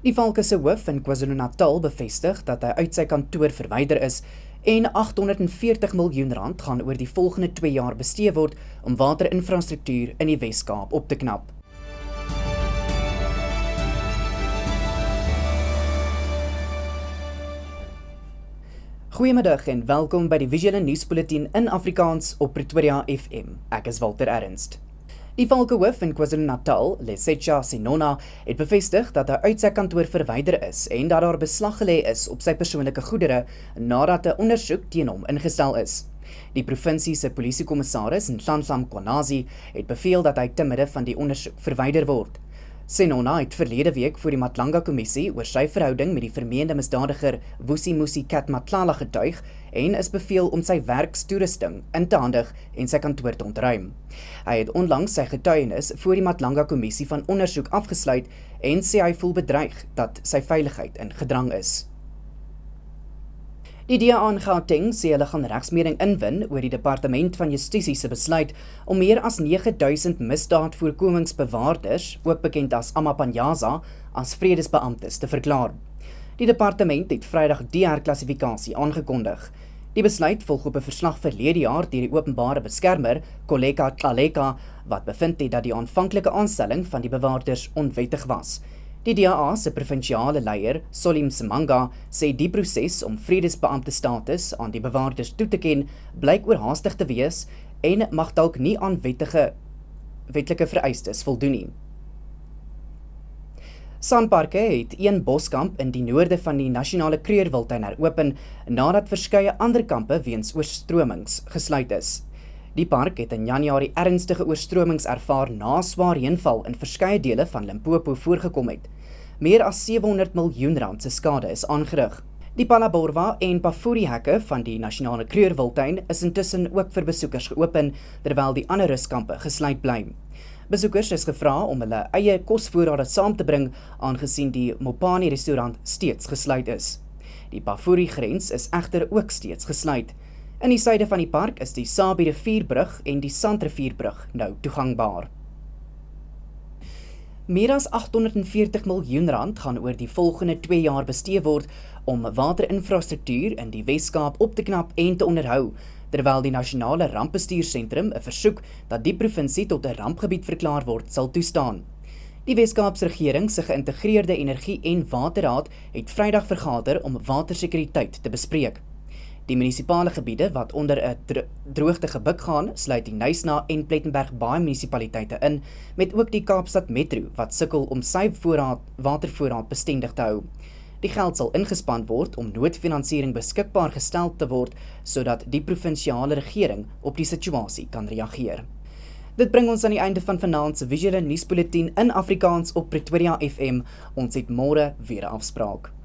Die Valke se hoof in KwaZulu-Natal bevestig dat hy uit sy kantoor verwyder is en R840 miljoen gaan oor die volgende 2 jaar bestee word om waterinfrastruktuur in die Wes-Kaap op te knap. Goeiemiddag en welkom by die Visuele Nuusbulletin in Afrikaans op Pretoria FM. Ek is Walter Ernst. Die Valke hoof in KwaZulu-Natal, Lesetja Sinona, het bevestig dat hy uit sy kantoor verwyder is en dat daar beslag gelê is op sy persoonlike goedere nadat 'n ondersoek teen hom ingestel is. Die provinsie se polisiekommissaris, Nhlanhla Mkhwanazi, het beveel dat hy te midde van die ondersoek verwyder word. Sinona het verlede week voor die Matlanga-kommissie oor sy verhouding met die vermeende misdadiger Vusimusi Cat Matlala getuig en is beveel om sy werkstoerusting in te handig en sy kantoor te ontruim. Hy het onlangs sy getuienis voor die Matlanga-kommissie van ondersoek afgesluit en sê hy voel bedreig dat sy veiligheid in gedrang is. Die DA in Gauteng sê hulle gaan regsmeding inwin oor die Departement van Justisie se besluit om meer as 9000 misdaadvoorkomingsbewaarders, ook bekend as Amapanyaza, as vredesbeamptes te verklaar. Die departement het Vrydag die herklassifikasie aangekondig. Die besluit volg op 'n verslag verlede jaar deur die openbare beskermer, Koleka Tlaleka, wat bevind het dat die aanvanklike aanstelling van die bewaarders onwettig was. Die DA se provinsiale leier, Solim Simanga, sê die proses om vredesbeampte status aan die bewaarders toe te ken, blyk oorhaastig te wees en mag dalk nie aan wetlike vereistes voldoen nie. Sanparke het een boskamp in die noorde van die nasionale Krugerwildtuin heropen nadat verskeie ander kampe weens oorstromings gesluit is. Die park het in Januarie ernstige oorstromings ervaar na swaar reënval in verskeie dele van Limpopo voorgekom het. Meer as R700 miljoen se skade is aangerig. Die Phalaborwa en Pafuri hekke van die nasionale Krugerwildtuin is intussen ook vir besoekers geopen, terwyl die ander ruskampe gesluit bly. Besoekers is gevra om hulle eie kosvoorrade saam te bring, aangesien die Mopani restaurant steeds gesluit is. Die Pafuri grens is egter ook steeds gesluit. In die suide van die park is die Sabi rivierbrug en die Sandrivierbrug nou toegangbaar. Meer as R840 miljoen gaan oor die volgende 2 jaar bestee word om waterinfrastruktuur in die Wes-Kaap op te knap en te onderhou, terwyl die Nasionale Rampbestuursentrum 'n versoek dat die provinsie tot 'n rampgebied verklaar word sal toestaan. Die Wes-Kaapse regering se geïntegreerde energie- en waterraad het Vrydag vergader om watersekuriteit te bespreek. Die munisipale gebiede wat onder 'n droogte gebuk gaan, sluit die Knysna en Plettenberg Baai munisipaliteite in, met ook die Kaapstad Metro wat sukkel om sy watervoorraad bestendig te hou. Die geld sal ingespan word om noodfinansiering beskikbaar gestel te word, sodat die provinsiale regering op die situasie kan reageer. Dit bring ons aan die einde van vanaand se Visuele Nuusbulletin in Afrikaans op Pretoria FM. Ons het môre weer 'n afspraak.